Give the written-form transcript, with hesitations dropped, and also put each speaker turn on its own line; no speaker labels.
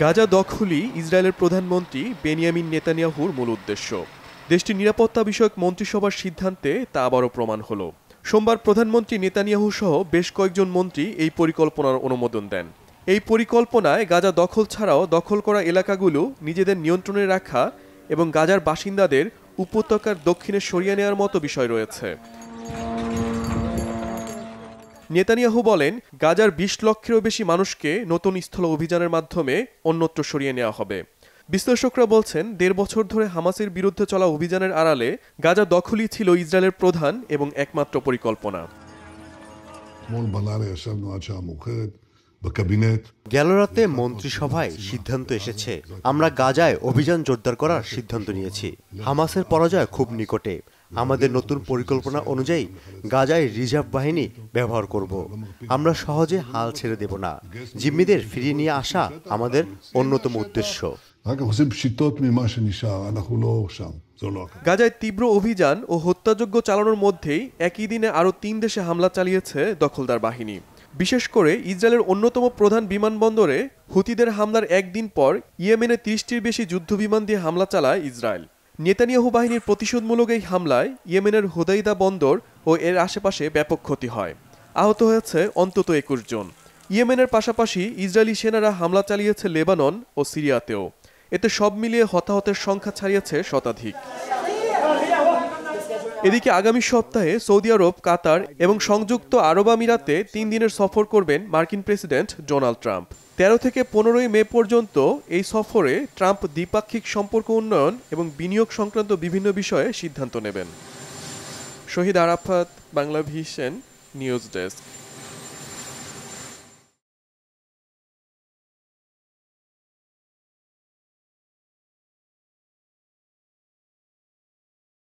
গাজা দখলই ইসরায়েলের প্রধানমন্ত্রী বেনিয়ামিন নেতানিয়াহুর মূল উদ্দেশ্য। দেশটির নিরাপত্তা বিষয়ক মন্ত্রিসভার সিদ্ধান্তে তা আবারও প্রমাণ হলো। সোমবার প্রধানমন্ত্রী নেতানিয়াহু সহ বেশ কয়েকজন মন্ত্রী এই পরিকল্পনার অনুমোদন দেন। এই পরিকল্পনায় গাজা দখল ছাড়াও দখল করা এলাকাগুলো নিজেদের নিয়ন্ত্রণে রাখা এবং গাজার বাসিন্দাদের উপত্যকার দক্ষিণে সরিয়ে নেওয়ার মতো বিষয় রয়েছে। নেতানিয়াহু বলেন, গাজার ২০ লক্ষেরও বেশি মানুষকে নতুন স্থল অভিযানের মাধ্যমে অন্যত্র সরিয়ে নেওয়া হবে। বিশ্লেষকরা বলছেন, ১.৫ বছর ধরে হামাসের বিরুদ্ধে চলা অভিযানের আড়ালে গাজা দখলই ছিল ইসরায়েলের প্রধান এবং একমাত্র পরিকল্পনা।
গেল রাতে মন্ত্রিসভায় সিদ্ধান্ত এসেছে, আমরা গাজায় অভিযান জোরদার করার সিদ্ধান্ত নিয়েছি। হামাসের পরাজয় খুব নিকটে। আমাদের নতুন পরিকল্পনা অনুযায়ী গাজায় রিজার্ভ বাহিনী ব্যবহার করব। আমরা সহজে হাল ছেড়ে দেব না। জিম্মিদের ফিরিয়ে নিয়ে আসা আমাদের অন্যতম উদ্দেশ্য।
গাজায় তীব্র অভিযান ও হত্যাযজ্ঞ চালানোর মধ্যেই একই দিনে আরও ৩ দেশে হামলা চালিয়েছে দখলদার বাহিনী। বিশেষ করে ইসরায়েলের অন্যতম প্রধান বিমানবন্দরে হুতিদের হামলার একদিন পর ইয়েমেনে ৩০টির বেশি যুদ্ধবিমান দিয়ে হামলা চালায় ইসরায়েল। নেতানিয়াহু বাহিনীর প্রতিশোধমূলক এই হামলায় ইয়েমেনের হুদাইদা বন্দর ও এর আশেপাশে ব্যাপক ক্ষতি হয়। আহত হয়েছে অন্তত ২১ জন। ইয়েমেনের পাশাপাশি ইসরায়েলি সেনারা হামলা চালিয়েছে লেবানন ও সিরিয়াতেও। এতে সব মিলিয়ে হতাহতের সংখ্যা ছাড়িয়েছে শতাধিক। এদিকে আগামী সপ্তাহে সৌদি আরব, কাতার এবং সংযুক্ত আরব আমিরাতে ৩ দিনের সফর করবেন মার্কিন প্রেসিডেন্ট ডোনাল্ড ট্রাম্প। ১৩ থেকে ১৫ই মে পর্যন্ত এই সফরে ট্রাম্প দ্বিপাক্ষিক সম্পর্ক উন্নয়ন এবং বিনিয়োগ সংক্রান্ত বিভিন্ন বিষয়ে সিদ্ধান্ত নেবেন। শহীদ আরাফাত, বাংলাভিশন নিউজ ডেস্ক।